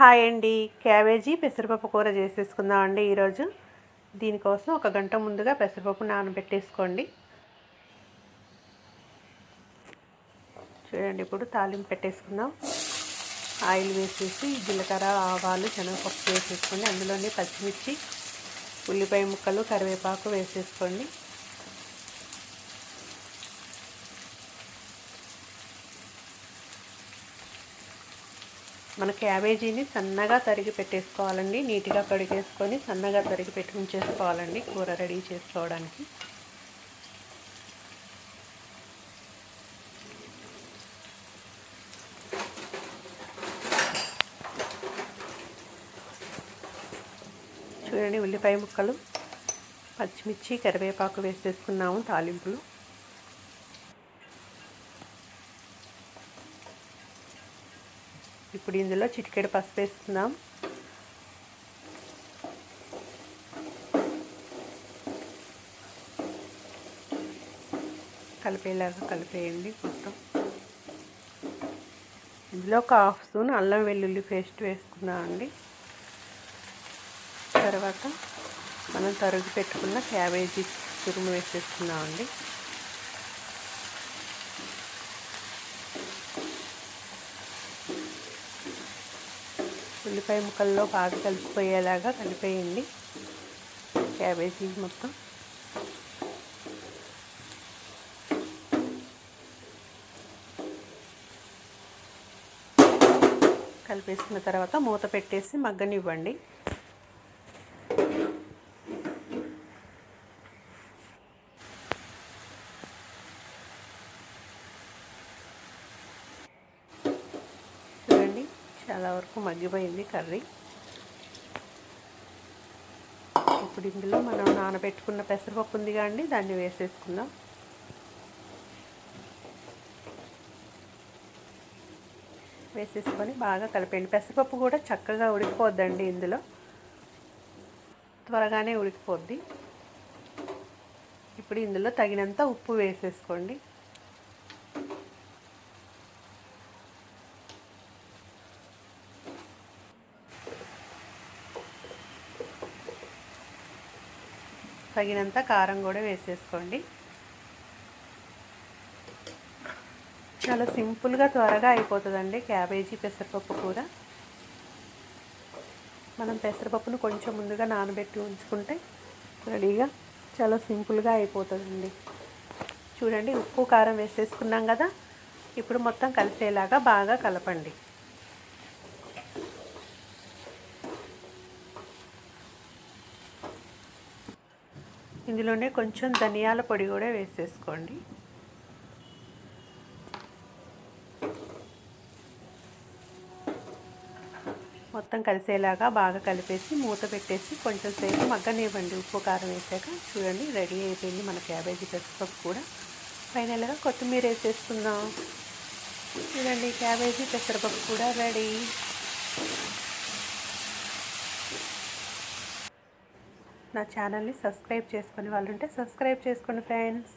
Hi అండి, cabbage పెసరపప్పు కూర చేసేసుకుందామండి ఈరోజు. దీనికోసం 1 గంట ముందుగా పెసరపప్పు నానబెట్టేసుకోండి. చూడండి, ఇప్పుడు తాలింపు పెట్టేసుకుందాం. ఆయిల్ వేసేసి జీలకర్ర, ఆవాలు, శనగపప్పు వేసేసుకోండి. అందులోనే పచ్చిమిర్చి, ఉల్లిపాయ ముక్కలు, కరివేపాకు వేసేసుకోండి. మన క్యాబేజీని సన్నగా తరిగి పెట్టేసుకోవాలండి. నీట్గా కడిగేసుకొని సన్నగా తరిగి పెట్టి ఉంచేసుకోవాలండి కూర రెడీ చేసుకోవడానికి. చూడండి, ఉల్లిపాయ ముక్కలు, పచ్చిమిర్చి, కరివేపాకు వేసేసుకున్నాము తాలింపులు. ఇప్పుడు ఇందులో చిటికెడు పసుపు వేసుకుందాం. కలిపేలాగా కలిపేయండి మొత్తం. ఇందులో 1/2 స్పూన్ అల్లం వెల్లుల్లి పేస్ట్ వేసుకున్నామండి. తర్వాత మనం తరిగి పెట్టుకున్న క్యాబేజీ తురుము వేసేసుకున్నామండి. ఉల్లిపాయ ముక్కల్లో బాగా కలిసిపోయేలాగా కలిపేయండి క్యాబేజీ మొత్తం. కలిపేసిన తర్వాత మూత పెట్టేసి మగ్గనివ్వండి. చూడండి, చాలా వరకు మగ్గిపోయింది కర్రీ. ఇప్పుడు ఇందులో మనం నానబెట్టుకున్న పెసరపప్పు ఉందిగా అండి, దాన్ని వేసేసుకుందాం. వేసేసుకొని బాగా కలిపేయండి. పెసరపప్పు కూడా చక్కగా ఉడికిపోద్దండి, ఇందులో త్వరగానే ఉడికిపోద్ది. ఇప్పుడు ఇందులో తగినంత ఉప్పు వేసేసుకోండి. తగినంత కారం కూడా వేసేసుకోండి. చాలా సింపుల్గా త్వరగా అయిపోతుందండి క్యాబేజీ పెసరపప్పు కూర. మనం పెసరపప్పును కొంచెం ముందుగా నానబెట్టి ఉంచుకుంటే రెడీగా చాలా సింపుల్గా అయిపోతుందండి. చూడండి, ఉప్పు కారం వేసేసుకున్నాం కదా. ఇప్పుడు మొత్తం కలిసేలాగా బాగా కలపండి. ఇందులోనే కొంచెం ధనియాల పొడి కూడా వేసేసుకోండి. మొత్తం కలిసేలాగా బాగా కలిపేసి మూత పెట్టేసి కొంచెం సేపు మగ్గనివ్వండి. ఉప్పు కారం వేసాక చూడండి, రెడీ అయిపోయింది మన క్యాబేజీ పెసరపప్పు కూడా. ఫైనల్గా కొత్తిమీర వేసేసుకుందాం. చూడండి, క్యాబేజీ పెసరపప్పు కూడా రెడీ. నా ఛానల్ని సబ్స్క్రైబ్ చేసుకునే వాళ్ళు ఉంటే సబ్స్క్రైబ్ చేసుకోండి ఫ్రెండ్స్.